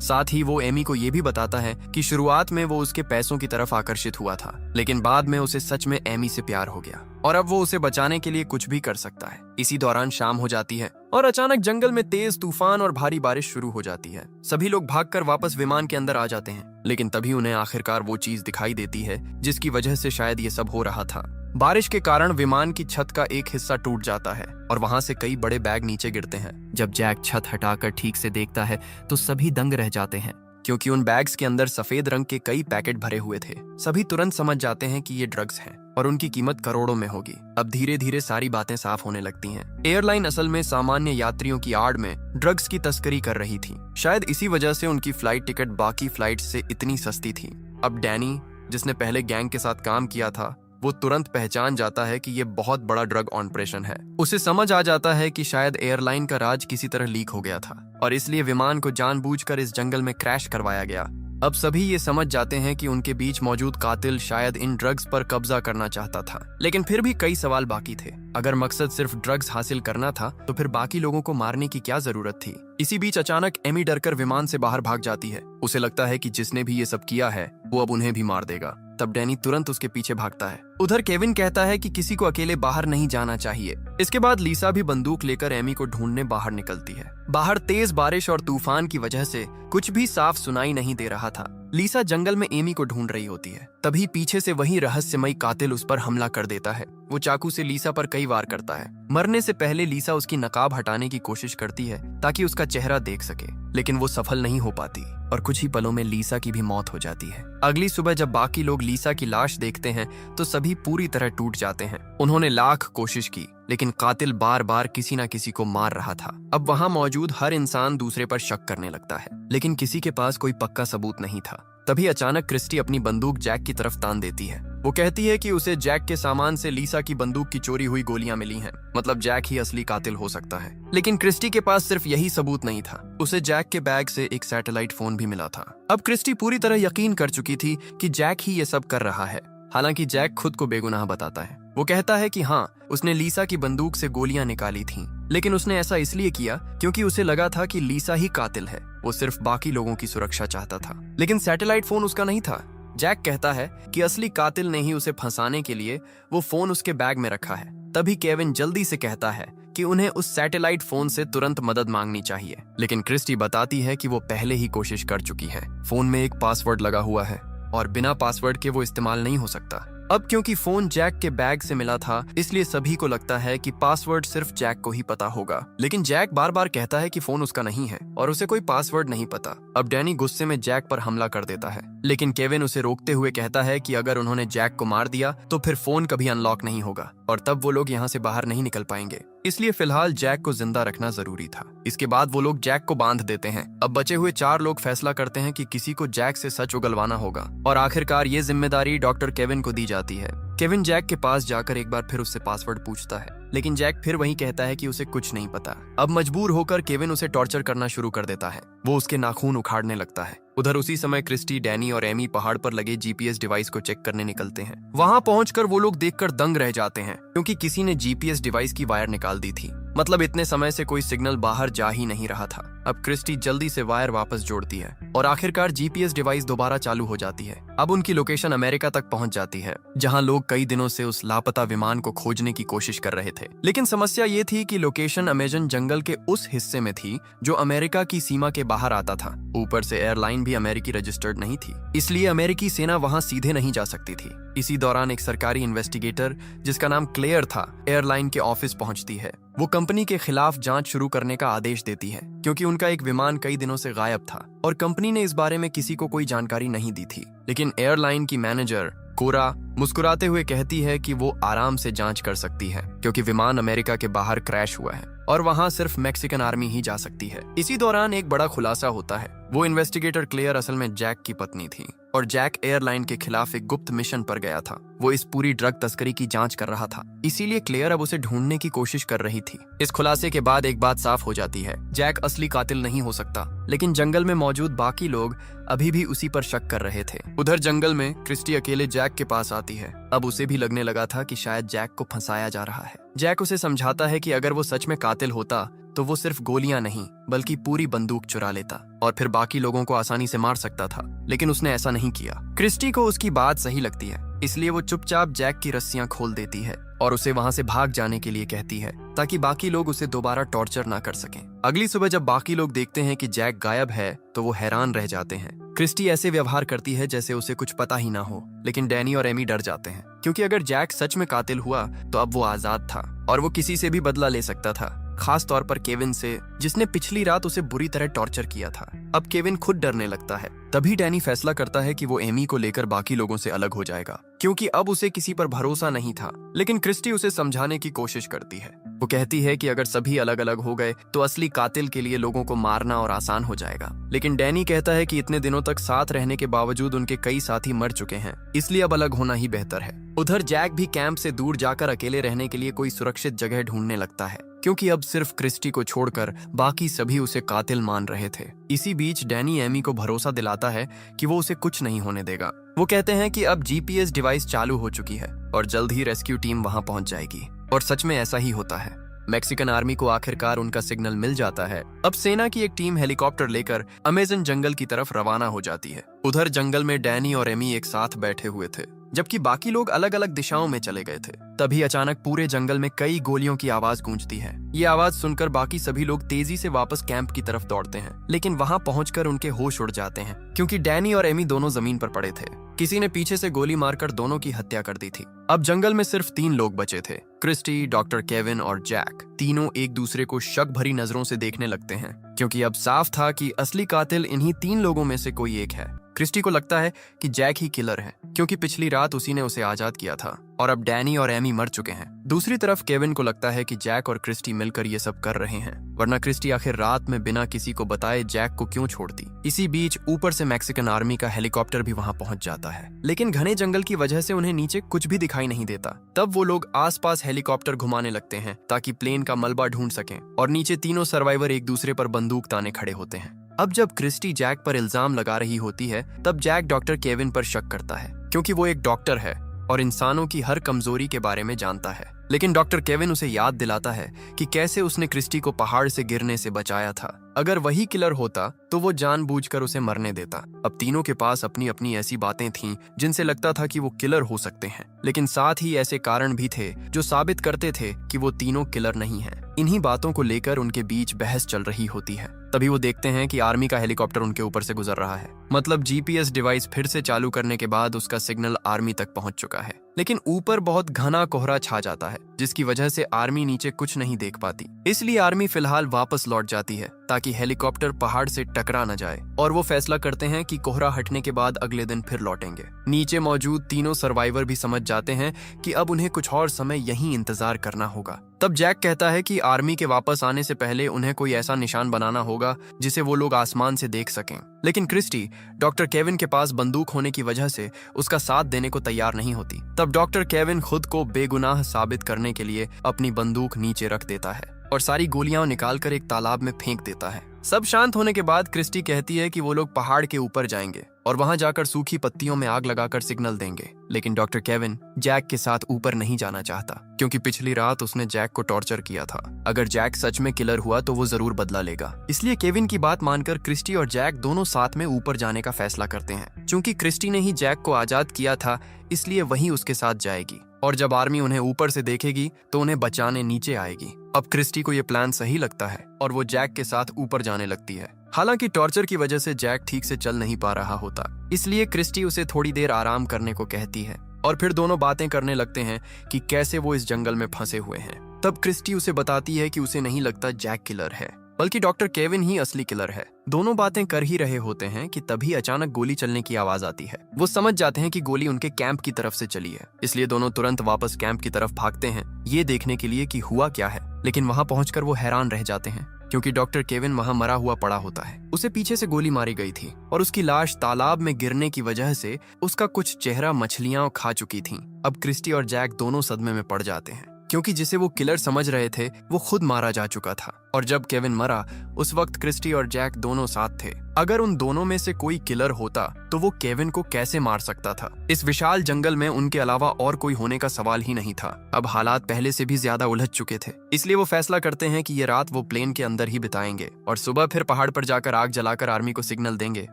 साथ ही वो एमी को ये भी बताता है कि शुरुआत में वो उसके पैसों की तरफ आकर्षित हुआ था, लेकिन बाद में उसे सच में एमी से प्यार हो गया और अब वो उसे बचाने के लिए कुछ भी कर सकता है। इसी दौरान शाम हो जाती है और अचानक जंगल में तेज तूफान और भारी बारिश शुरू हो जाती है। सभी लोग भागकर वापस विमान के अंदर आ जाते हैं, लेकिन तभी उन्हें आखिरकार वो चीज दिखाई देती है जिसकी वजह से शायद ये सब हो रहा था। बारिश के कारण विमान की छत का एक हिस्सा टूट जाता है और वहां से कई बड़े बैग नीचे गिरते हैं। जब जैक छत हटाकर ठीक से देखता है तो सभी दंग रह जाते हैं, क्योंकि उन बैग्स के अंदर सफेद रंग के कई पैकेट भरे हुए थे। सभी तुरंत समझ जाते हैं कि ये ड्रग्स हैं और उनकी कीमत करोड़ों में होगी। अब धीरे धीरे सारी बातें साफ होने लगती हैं। एयरलाइन असल में सामान्य यात्रियों की आड़ में ड्रग्स की तस्करी कर रही थी। शायद इसी वजह से उनकी फ्लाइट टिकट बाकी फ्लाइट से इतनी सस्ती थी। अब डैनी, जिसने पहले गैंग के साथ काम किया था, वो तुरंत पहचान जाता है कि ये बहुत बड़ा ड्रग ऑपरेशन है। उसे समझ आ जाता है कि शायद एयरलाइन का राज किसी तरह लीक हो गया था और इसलिए विमान को जानबूझकर इस जंगल में क्रैश करवाया गया। अब सभी ये समझ जाते हैं कि उनके बीच मौजूद कातिल शायद इन ड्रग्स पर कब्जा करना चाहता था, लेकिन फिर भी कई सवाल बाकी थे। अगर मकसद सिर्फ ड्रग्स हासिल करना था तो फिर बाकी लोगों को मारने की क्या जरूरत थी। इसी बीच अचानक एमी डरकर विमान से बाहर भाग जाती है। उसे लगता है कि जिसने भी ये सब किया है वो अब उन्हें भी मार देगा। तब डैनी तुरंत उसके पीछे भागता है। उधर केविन कहता है कि किसी को अकेले बाहर नहीं जाना चाहिए। इसके बाद लीसा भी बंदूक लेकर एमी को ढूंढने बाहर निकलती है। बाहर तेज बारिश और तूफान की वजह से कुछ भी साफ सुनाई नहीं दे रहा था। लीसा जंगल में एमी को ढूंढ रही होती है। तभी पीछे से वही रहस्यमयी कातिल उस पर हमला कर देता है। वो चाकू से लीसा पर कई वार करता है। मरने से पहले लीसा उसकी नकाब हटाने की कोशिश करती है ताकि उसका चेहरा देख सके, लेकिन वो सफल नहीं हो पाती और कुछ ही पलों में लीसा की भी मौत हो जाती है। अगली सुबह जब बाकी लोग लीसा की लाश देखते हैं तो सभी पूरी तरह टूट जाते हैं। उन्होंने लाख कोशिश की, लेकिन कातिल बार बार किसी न किसी को मार रहा था। अब वहां मौजूद हर इंसान दूसरे पर शक करने लगता है, लेकिन किसी के पास कोई पक्का सबूत नहीं था। तभी अचानक क्रिस्टी अपनी बंदूक जैक की तरफ तान देती है। वो कहती है कि उसे जैक के सामान से लीसा की बंदूक की चोरी हुई गोलियां मिली हैं, मतलब जैक ही असली कातिल हो सकता है। लेकिन क्रिस्टी के पास सिर्फ यही सबूत नहीं था, उसे जैक के बैग से एक सैटेलाइट फोन भी मिला था। अब क्रिस्टी पूरी तरह यकीन कर चुकी थी कि जैक ही ये सब कर रहा है। हालांकि जैक खुद को बेगुनाह बताता है। वो कहता है कि हाँ, उसने लीसा की बंदूक से गोलियां निकाली थीं, लेकिन उसने ऐसा इसलिए किया क्योंकि उसे लगा था कि लीसा ही कातिल है। वो सिर्फ बाकी लोगों की सुरक्षा चाहता था। लेकिन सैटेलाइट फोन उसका नहीं था। जैक कहता है कि असली कातिल ने ही उसे फंसाने के लिए वो फोन उसके बैग में रखा है। तभी केविन जल्दी से कहता है कि उन्हें उस सैटेलाइट फोन से तुरंत मदद मांगनी चाहिए, लेकिन क्रिस्टी बताती है कि वो पहले ही कोशिश कर चुकी है। फोन में एक पासवर्ड लगा हुआ है और बिना पासवर्ड के वो इस्तेमाल नहीं हो सकता। अब क्योंकि फोन जैक के बैग से मिला था, इसलिए सभी को लगता है कि पासवर्ड सिर्फ जैक को ही पता होगा। लेकिन जैक बार बार कहता है कि फोन उसका नहीं है और उसे कोई पासवर्ड नहीं पता। अब डैनी गुस्से में जैक पर हमला कर देता है, लेकिन केविन उसे रोकते हुए कहता है कि अगर उन्होंने जैक को मार दिया तो फिर फोन कभी अनलॉक नहीं होगा और तब वो लोग यहाँ से बाहर नहीं निकल पाएंगे। इसलिए फिलहाल जैक को जिंदा रखना जरूरी था। इसके बाद वो लोग जैक को बांध देते हैं। अब बचे हुए 4 लोग फैसला करते हैं कि किसी को जैक से सच उगलवाना होगा और आखिरकार ये जिम्मेदारी डॉक्टर केविन को दी जाती है। केविन जैक के पास जाकर एक बार फिर उससे पासवर्ड पूछता है, लेकिन जैक फिर वही कहता है कि उसे कुछ नहीं पता। अब मजबूर होकर केविन उसे टॉर्चर करना शुरू कर देता है। वो उसके नाखून उखाड़ने लगता है। उधर उसी समय क्रिस्टी, डैनी और एमी पहाड़ पर लगे जीपीएस डिवाइस को चेक करने निकलते हैं। वहां पहुंचकर वो लोग देखकर दंग रह जाते हैं, क्योंकि किसी ने जीपीएस डिवाइस की वायर निकाल दी थी। मतलब इतने समय से कोई सिग्नल बाहर जा ही नहीं रहा था। अब क्रिस्टी जल्दी से वायर वापस जोड़ती है और आखिरकार जीपीएस डिवाइस दोबारा चालू हो जाती है। अब उनकी लोकेशन अमेरिका तक पहुंच जाती है, जहां लोग कई दिनों से उस लापता विमान को खोजने की कोशिश कर रहे थे। लेकिन समस्या ये थी कि लोकेशन अमेजन जंगल के उस हिस्से में थी जो अमेरिका की सीमा के बाहर आता था। ऊपर से एयरलाइन भी अमेरिकी रजिस्टर्ड नहीं थी, इसलिए अमेरिकी सेना वहां सीधे नहीं जा सकती थी। इसी दौरान एक सरकारी इन्वेस्टिगेटर जिसका नाम क्लेयर था, एयरलाइन के ऑफिस पहुंचती है। वो कंपनी के खिलाफ जांच शुरू करने का आदेश देती है, क्योंकि उनका एक विमान कई दिनों से गायब था और कंपनी ने इस बारे में किसी को कोई जानकारी नहीं दी थी। लेकिन एयरलाइन की मैनेजर कोरा मुस्कुराते हुए कहती है कि वो आराम से जांच कर सकती है क्योंकि विमान अमेरिका के बाहर क्रैश हुआ है और वहां सिर्फ मैक्सिकन आर्मी ही जा सकती है। इसी दौरान एक बड़ा खुलासा होता है। वो इन्वेस्टिगेटर क्लेयर असल में जैक की पत्नी थी और जैक एयरलाइन के खिलाफ एक गुप्त मिशन पर गया था। वो इस पूरी ड्रग तस्करी की जांच कर रहा था, इसीलिए क्लेयर अब उसे ढूंढने की कोशिश कर रही थी। इस खुलासे के बाद एक बात साफ हो जाती है, जैक असली कातिल नहीं हो सकता। लेकिन जंगल में मौजूद बाकी लोग अभी भी उसी पर शक कर रहे थे। उधर जंगल में क्रिस्टी अकेले जैक के पास आती है। अब उसे भी लगने लगा था कि शायद जैक को फंसाया जा रहा है। जैक उसे समझाता है कि अगर वो सच में कातिल होता तो वो सिर्फ गोलियां नहीं बल्कि पूरी बंदूक चुरा लेता और फिर बाकी लोगों को आसानी से मार सकता था, लेकिन उसने ऐसा नहीं किया। क्रिस्टी को उसकी बात सही लगती है, इसलिए वो चुपचाप जैक की रस्सियां खोल देती है और उसे वहां से भाग जाने के लिए कहती है ताकि बाकी लोग उसे दोबारा टॉर्चर ना कर सकें। अगली सुबह जब बाकी लोग देखते हैं कि जैक गायब है तो वो हैरान रह जाते हैं। क्रिस्टी ऐसे व्यवहार करती है जैसे उसे कुछ पता ही ना हो, लेकिन डैनी और एमी डर जाते हैं क्योंकि अगर जैक सच में कातिल हुआ तो अब वो आजाद था और वो किसी से भी बदला ले सकता था, खास तौर पर केविन से, जिसने पिछली रात उसे बुरी तरह टॉर्चर किया था। अब केविन खुद डरने लगता है। तभी डैनी फैसला करता है कि वो एमी को लेकर बाकी लोगों से अलग हो जाएगा क्योंकि अब उसे किसी पर भरोसा नहीं था। लेकिन क्रिस्टी उसे समझाने की कोशिश करती है। वो कहती है कि अगर सभी अलग अलग हो गए तो असली कातिल के लिए लोगों को मारना और आसान हो जाएगा। लेकिन डैनी कहता है कि इतने दिनों तक साथ रहने के बावजूद उनके कई साथी मर चुके हैं, इसलिए अब अलग होना ही बेहतर है। उधर जैक भी कैंप से दूर जाकर अकेले रहने के लिए कोई सुरक्षित जगह ढूंढने लगता है क्योंकि अब सिर्फ क्रिस्टी को छोड़कर बाकी सभी उसे कातिल मान रहे थे। इसी बीच डैनी एमी को भरोसा दिलाता है कि वो उसे कुछ नहीं होने देगा। वो कहते हैं कि अब जीपीएस डिवाइस चालू हो चुकी है और जल्द ही रेस्क्यू टीम वहां पहुंच जाएगी। और सच में ऐसा ही होता है। मैक्सिकन आर्मी को आखिरकार उनका सिग्नल मिल जाता है। अब सेना की एक टीम हेलीकॉप्टर लेकर अमेजन जंगल की तरफ रवाना हो जाती है। उधर जंगल में डैनी और एमी एक साथ बैठे हुए थे जबकि बाकी लोग अलग अलग दिशाओं में चले गए थे। तभी अचानक पूरे जंगल में कई गोलियों की आवाज गूंजती है। ये आवाज सुनकर बाकी सभी लोग तेजी से वापस कैंप की तरफ दौड़ते हैं, लेकिन वहां पहुंचकर उनके होश उड़ जाते हैं क्योंकि डैनी और एमी दोनों जमीन पर पड़े थे। किसी ने पीछे से गोली मारकर दोनों की हत्या कर दी थी। अब जंगल में सिर्फ 3 लोग बचे थे, क्रिस्टी, डॉक्टर केविन और जैक। तीनों एक दूसरे को शक भरी नजरों से देखने लगते हैं क्योंकि अब साफ था कि असली कातिल इन्हीं 3 लोगों में से कोई एक है। क्रिस्टी को लगता है कि जैक ही किलर है क्योंकि पिछली रात उसी ने उसे आजाद किया था और अब डैनी और एमी मर चुके हैं। दूसरी तरफ केविन को लगता है कि जैक और क्रिस्टी मिलकर ये सब कर रहे हैं, वरना क्रिस्टी आखिर रात में बिना किसी को बताए जैक को क्यों छोड़ती। इसी बीच ऊपर से मैक्सिकन आर्मी का हेलीकॉप्टर भी वहां पहुंच जाता है, लेकिन घने जंगल की वजह से उन्हें नीचे कुछ भी दिखाई नहीं देता। तब वो लोग आसपास हेलीकॉप्टर घुमाने लगते हैं ताकि प्लेन का मलबा ढूंढ सकें और नीचे तीनों सर्वाइवर एक दूसरे पर बंदूक ताने खड़े होते हैं। अब जब क्रिस्टी जैक पर इल्जाम लगा रही होती है तब जैक डॉक्टर केविन पर शक करता है क्योंकि वो एक डॉक्टर है और इंसानों की हर कमजोरी के बारे में जानता है। लेकिन डॉक्टर केविन उसे याद दिलाता है कि कैसे उसने क्रिस्टी को पहाड़ से गिरने से बचाया था। अगर वही किलर होता तो वो जानबूझकर उसे मरने देता। अब तीनों के पास अपनी अपनी ऐसी बातें थीं जिनसे लगता था कि वो किलर हो सकते हैं, लेकिन साथ ही ऐसे कारण भी थे जो साबित करते थे कि वो तीनों किलर नहीं हैं। इन्हीं बातों को लेकर उनके बीच बहस चल रही होती है। तभी वो देखते हैं कि आर्मी का हेलीकॉप्टर उनके ऊपर से गुजर रहा है। मतलब जीपीएस डिवाइस फिर से चालू करने के बाद उसका सिग्नल आर्मी तक पहुंच चुका है, लेकिन ऊपर बहुत घना कोहरा छा जाता है जिसकी वजह से आर्मी नीचे कुछ नहीं देख पाती। इसलिए आर्मी फिलहाल वापस लौट जाती है ताकि हेलीकॉप्टर पहाड़ से टकरा न जाए और वो फैसला करते हैं कि कोहरा हटने के बाद अगले दिन फिर लौटेंगे। नीचे मौजूद तीनों सर्वाइवर भी समझ जाते हैं कि अब उन्हें कुछ और समय यहीं इंतजार करना होगा। तब जैक कहता है कि आर्मी के वापस आने से पहले उन्हें कोई ऐसा निशान बनाना होगा जिसे वो लोग आसमान से देख सकें। लेकिन क्रिस्टी डॉक्टर केविन के पास बंदूक होने की वजह से उसका साथ देने को तैयार नहीं होती। तब डॉक्टर केविन खुद को बेगुनाह साबित करने के लिए अपनी बंदूक नीचे रख देता है और सारी गोलियां निकालकर एक तालाब में फेंक देता है। सब शांत होने के बाद क्रिस्टी कहती है कि वो लोग पहाड़ के ऊपर जाएंगे और वहां जाकर सूखी पत्तियों में आग लगाकर सिग्नल देंगे। लेकिन डॉक्टर केविन जैक के साथ ऊपर नहीं जाना चाहता क्योंकि पिछली रात उसने जैक को टॉर्चर किया था। अगर जैक सच में किलर हुआ तो वो जरूर बदला लेगा। इसलिए केविन की बात मानकर क्रिस्टी और जैक दोनों साथ में ऊपर जाने का फैसला करते हैं। चूंकि क्रिस्टी ने ही जैक को आजाद किया था इसलिए वही उसके साथ जाएगी और जब आर्मी उन्हें ऊपर से देखेगी तो उन्हें बचाने नीचे आएगी। अब क्रिस्टी को यह प्लान सही लगता है और वो जैक के साथ ऊपर जाने लगती है। हालांकि टॉर्चर की वजह से जैक ठीक से चल नहीं पा रहा होता, इसलिए क्रिस्टी उसे थोड़ी देर आराम करने को कहती है और फिर दोनों बातें करने लगते हैं कि कैसे वो इस जंगल में फंसे हुए हैं। तब क्रिस्टी उसे बताती है कि उसे नहीं लगता जैक किलर है बल्कि डॉक्टर केविन ही असली किलर है। दोनों बातें कर ही रहे होते हैं कि तभी अचानक गोली चलने की आवाज आती है। वो समझ जाते हैं कि गोली उनके कैंप की तरफ से चली है, इसलिए दोनों तुरंत वापस कैंप की तरफ भागते हैं, ये देखने के लिए कि हुआ क्या है। लेकिन वहां पहुंचकर वो हैरान रह जाते हैं, क्योंकि डॉक्टर केविन वहां मरा हुआ पड़ा होता है। उसे पीछे से गोली मारी गई थी और उसकी लाश तालाब में गिरने की वजह से उसका कुछ चेहरा मछलियां खा चुकी थीं। अब क्रिस्टी और जैक दोनों सदमे में पड़ जाते हैं, क्योंकि जिसे वो किलर समझ रहे थे वो खुद मारा जा चुका था। और जब केविन मरा उस वक्त क्रिस्टी और जैक दोनों साथ थे। अगर उन दोनों में से कोई किलर होता तो वो केविन को कैसे मार सकता था? इस विशाल जंगल में उनके अलावा और कोई होने का सवाल ही नहीं था। अब हालात पहले से भी ज्यादा उलझ चुके थे, इसलिए वो फैसला करते हैं कि ये रात वो प्लेन के अंदर ही बिताएंगे और सुबह फिर पहाड़ पर जाकर आग जलाकर आर्मी को सिग्नल देंगे।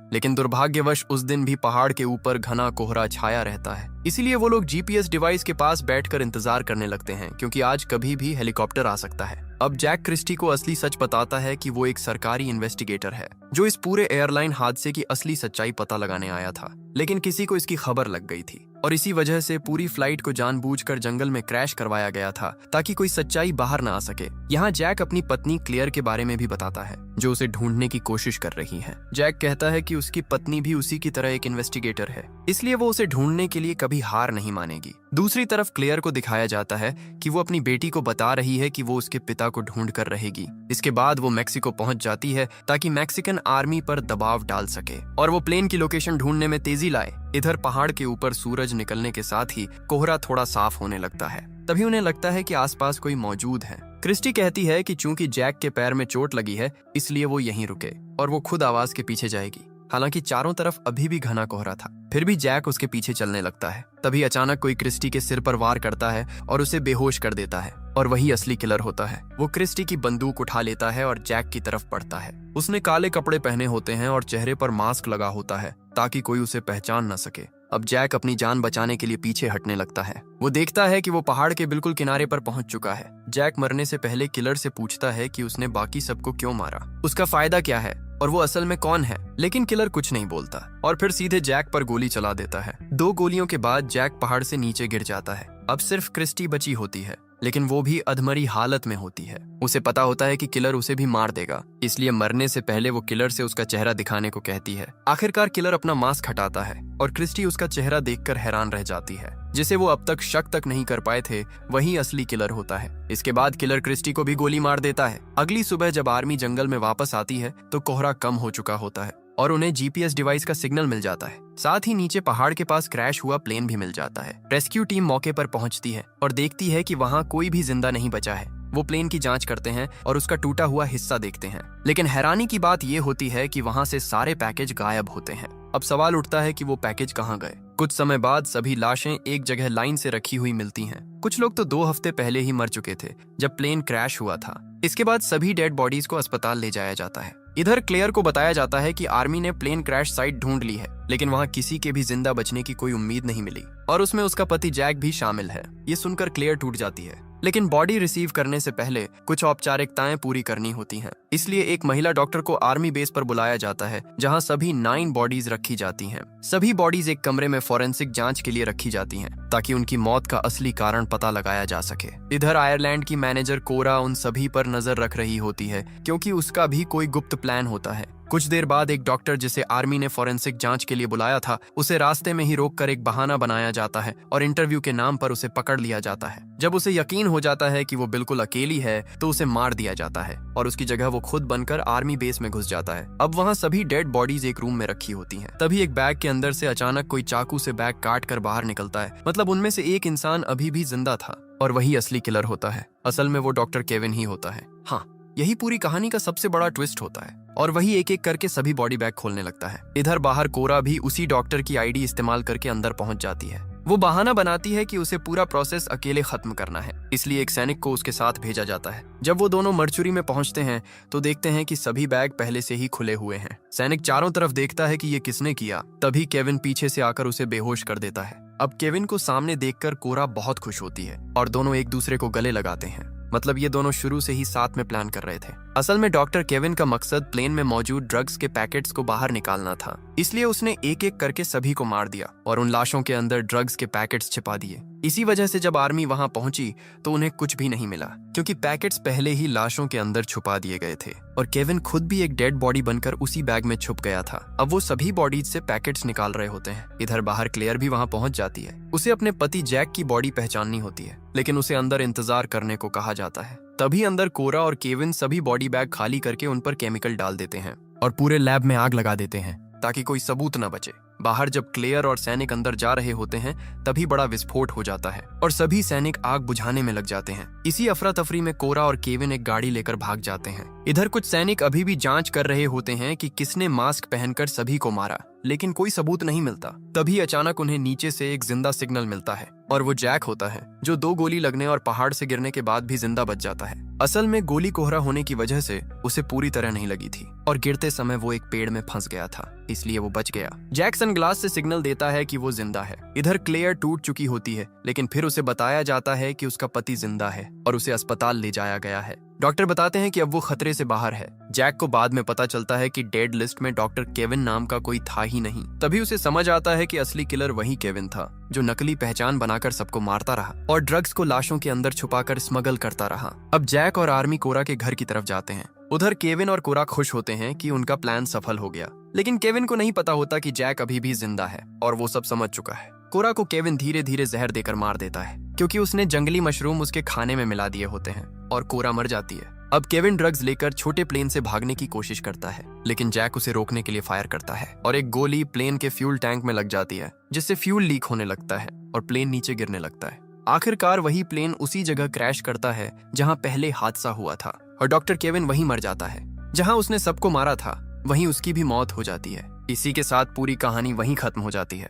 लेकिन दुर्भाग्यवश उस दिन भी पहाड़ के ऊपर घना कोहरा छाया रहता है, इसीलिए वो लोग जीपीएस डिवाइस के पास बैठकर इंतजार करने लगते हैं, क्योंकि आज कभी भी हेलीकॉप्टर आ सकता है। अब जैक क्रिस्टी को असली सच बताता है कि वो एक सरकारी इन्वेस्टिगेटर है जो इस पूरे एयरलाइन हादसे की असली सच्चाई पता लगाने आया था। लेकिन किसी को इसकी खबर लग गई थी और इसी वजह से पूरी फ्लाइट को जानबूझकर जंगल में क्रैश करवाया गया था ताकि कोई सच्चाई बाहर ना आ सके। यहाँ जैक अपनी पत्नी क्लेयर के बारे में भी बताता है जो उसे ढूंढने की कोशिश कर रही है। जैक कहता है कि उसकी पत्नी भी उसी की तरह एक इन्वेस्टिगेटर है, इसलिए वो उसे ढूंढने के लिए कभी हार नहीं मानेगी। दूसरी तरफ क्लेयर को दिखाया जाता है कि वो अपनी बेटी को बता रही है कि वो उसके पिता को ढूंढ कर रहेगी। इसके बाद वो मैक्सिको पहुंच जाती है ताकि मैक्सिकन आर्मी पर दबाव डाल सके और वो प्लेन की लोकेशन ढूंढने में तेजी लाए। इधर पहाड़ के ऊपर सूरज निकलने के साथ ही कोहरा थोड़ा साफ होने लगता है। तभी उन्हें लगता है कि आसपास कोई मौजूद है। क्रिस्टी कहती है कि चूंकि जैक के पैर में चोट लगी है इसलिए वो यहीं रुके और वो खुद आवाज के पीछे जाएगी। हालांकि चारों तरफ अभी भी घना कोहरा था, फिर भी जैक उसके पीछे चलने लगता है। तभी अचानक कोई क्रिस्टी के सिर पर वार करता है और उसे बेहोश कर देता है और वही असली किलर होता है। वो क्रिस्टी की बंदूक उठा लेता है और जैक की तरफ बढ़ता है। उसने काले कपड़े पहने होते हैं और चेहरे पर मास्क लगा होता है ताकि कोई उसे पहचान न सके। अब जैक अपनी जान बचाने के लिए पीछे हटने लगता है। वो देखता है कि वो पहाड़ के बिल्कुल किनारे पर पहुंच चुका है। जैक मरने से पहले किलर से पूछता है कि उसने बाकी सबको क्यों मारा, उसका फायदा क्या है और वो असल में कौन है। लेकिन किलर कुछ नहीं बोलता और फिर सीधे जैक पर गोली चला देता है। 2 गोलियों के बाद जैक पहाड़ से नीचे गिर जाता है। अब सिर्फ क्रिस्टी बची होती है, लेकिन वो भी अधमरी हालत में होती है। उसे पता होता है कि किलर उसे भी मार देगा, इसलिए मरने से पहले वो किलर से उसका चेहरा दिखाने को कहती है। आखिरकार किलर अपना मास्क हटाता है और क्रिस्टी उसका चेहरा देखकर हैरान रह जाती है। जिसे वो अब तक शक तक नहीं कर पाए थे वही असली किलर होता है। इसके बाद किलर क्रिस्टी को भी गोली मार देता है। अगली सुबह जब आर्मी जंगल में वापस आती है तो कोहरा कम हो चुका होता है और उन्हें जीपीएस डिवाइस का सिग्नल मिल जाता है। साथ ही नीचे पहाड़ के पास क्रैश हुआ प्लेन भी मिल जाता है। रेस्क्यू टीम मौके पर पहुंचती है और देखती है कि वहां कोई भी जिंदा नहीं बचा है। वो प्लेन की जांच करते हैं और उसका टूटा हुआ हिस्सा देखते हैं। लेकिन हैरानी की बात ये होती है कि वहां से सारे पैकेज गायब होते हैं। अब सवाल उठता है कि वो पैकेज कहाँ गए। कुछ समय बाद सभी लाशें एक जगह लाइन से रखी हुई मिलती हैं। कुछ लोग तो 2 हफ्ते पहले ही मर चुके थे जब प्लेन क्रैश हुआ था। इसके बाद सभी डेड बॉडीज को अस्पताल ले जाया जाता है। इधर क्लेयर को बताया जाता है कि आर्मी ने प्लेन क्रैश साइट ढूंढ ली है, लेकिन वहां किसी के भी जिंदा बचने की कोई उम्मीद नहीं मिली और उसमें उसका पति जैक भी शामिल है। ये सुनकर क्लेयर टूट जाती है, लेकिन बॉडी रिसीव करने से पहले कुछ औपचारिकताएं पूरी करनी होती हैं। इसलिए एक महिला डॉक्टर को आर्मी बेस पर बुलाया जाता है जहां सभी 9 बॉडीज रखी जाती हैं। सभी बॉडीज एक कमरे में फॉरेंसिक जांच के लिए रखी जाती हैं ताकि उनकी मौत का असली कारण पता लगाया जा सके। इधर आयरलैंड की मैनेजर कोरा उन सभी पर नजर रख रही होती है क्योंकि उसका भी कोई गुप्त प्लान होता है। कुछ देर बाद एक डॉक्टर जिसे आर्मी ने फॉरेंसिक जांच के लिए बुलाया था उसे रास्ते में ही रोककर एक बहाना बनाया जाता है और इंटरव्यू के नाम पर उसे पकड़ लिया जाता है। जब उसे यकीन हो जाता है कि वो बिल्कुल अकेली है तो उसे मार दिया जाता है और उसकी जगह वो खुद बनकर आर्मी बेस में घुस जाता है। अब वहाँ सभी डेड बॉडीज एक रूम में रखी होती हैं। तभी एक बैग के अंदर से अचानक कोई चाकू से बैग काट कर बाहर निकलता है। मतलब उनमें से एक इंसान अभी भी जिंदा था और वही असली किलर होता है। असल में वो डॉक्टर केविन ही होता है। हाँ, यही पूरी कहानी का सबसे बड़ा ट्विस्ट होता है और वही एक एक करके सभी बॉडी बैग खोलने लगता है। इधर बाहर कोरा भी उसी डॉक्टर की आईडी इस्तेमाल करके अंदर पहुंच जाती है। वो बहाना बनाती है कि उसे पूरा प्रोसेस अकेले खत्म करना है, इसलिए एक सैनिक को उसके साथ भेजा जाता है। जब वो दोनों मर्चुरी में पहुंचते हैं तो देखते हैं कि सभी बैग पहले से ही खुले हुए हैं। सैनिक चारों तरफ देखता है कि ये किसने किया। तभी केविन पीछे से आकर उसे बेहोश कर देता है। अब केविन को सामने देखकर कोरा बहुत खुश होती है और दोनों एक दूसरे को गले लगाते हैं। मतलब ये दोनों शुरू से ही साथ में प्लान कर रहे थे। असल में डॉक्टर केविन का मकसद प्लेन में मौजूद ड्रग्स के पैकेट्स को बाहर निकालना था, इसलिए उसने एक एक करके सभी को मार दिया और उन लाशों के अंदर ड्रग्स के पैकेट्स छिपा दिए। इसी वजह से जब आर्मी वहां पहुंची तो उन्हें कुछ भी नहीं मिला, क्योंकि पैकेट्स पहले ही लाशों के अंदर छुपा दिए गए थे और केविन खुद भी एक डेड बॉडी बनकर उसी बैग में छुप गया था। अब वो सभी बॉडीज से पैकेट्स निकाल रहे होते हैं। इधर बाहर क्लेयर भी वहां पहुंच जाती है। उसे अपने पति जैक की बॉडी पहचाननी होती है, लेकिन उसे अंदर इंतजार करने को कहा जाता है। तभी अंदर कोरा और केविन सभी बॉडी बैग खाली करके उन पर केमिकल डाल देते हैं और पूरे लैब में आग लगा देते हैं ताकि कोई सबूत न बचे। बाहर जब क्लेयर और सैनिक अंदर जा रहे होते हैं तभी बड़ा विस्फोट हो जाता है और सभी सैनिक आग बुझाने में लग जाते हैं। इसी अफरा तफरी में कोरा और केविन एक गाड़ी लेकर भाग जाते हैं। इधर कुछ सैनिक अभी भी जांच कर रहे होते हैं कि किसने मास्क पहनकर सभी को मारा, लेकिन कोई सबूत नहीं मिलता। तभी अचानक उन्हें नीचे से एक जिंदा सिग्नल मिलता है और वो जैक होता है, जो 2 गोली लगने और पहाड़ से गिरने के बाद भी जिंदा बच जाता है। असल में गोली कोहरा होने की वजह से उसे पूरी तरह नहीं लगी थी और गिरते समय वो एक पेड़ में फंस गया था, इसलिए वो बच गया। जैक सनग्लास से सिग्नल देता है कि वो जिंदा है। इधर क्लेयर टूट चुकी होती है, लेकिन फिर उसे बताया जाता है कि उसका पति जिंदा है और उसे अस्पताल ले जाया गया है। डॉक्टर बताते हैं कि अब वो खतरे से बाहर है। जैक को बाद में पता चलता है कि डेड लिस्ट में डॉक्टर केविन नाम का कोई था ही नहीं। तभी उसे समझ आता है कि असली किलर वही केविन था, जो नकली पहचान बनाकर सबको मारता रहा और ड्रग्स को लाशों के अंदर छुपाकर स्मगल करता रहा। अब जैक और आर्मी कोरा के घर की तरफ जाते हैं। उधर केविन और कोरा खुश होते हैं कि उनका प्लान सफल हो गया, लेकिन केविन को नहीं पता होता कि जैक अभी भी जिंदा है और वो सब समझ चुका है। कोरा को केविन धीरे धीरे जहर देकर मार देता है, क्योंकि उसने जंगली मशरूम उसके खाने में मिला दिए होते हैं और कोरा मर जाती है। अब केविन ड्रग्स लेकर छोटे प्लेन से भागने की कोशिश करता है, लेकिन जैक उसे रोकने के लिए फायर करता है और एक गोली प्लेन के फ्यूल टैंक में लग जाती है, जिससे फ्यूल लीक होने लगता है और प्लेन नीचे गिरने लगता है। आखिरकार वही प्लेन उसी जगह क्रैश करता है जहां पहले हादसा हुआ था और डॉक्टर केविन वहीं मर जाता है। जहां उसने सबको मारा था वहीं उसकी भी मौत हो जाती है। इसी के साथ पूरी कहानी वहीं खत्म हो जाती है।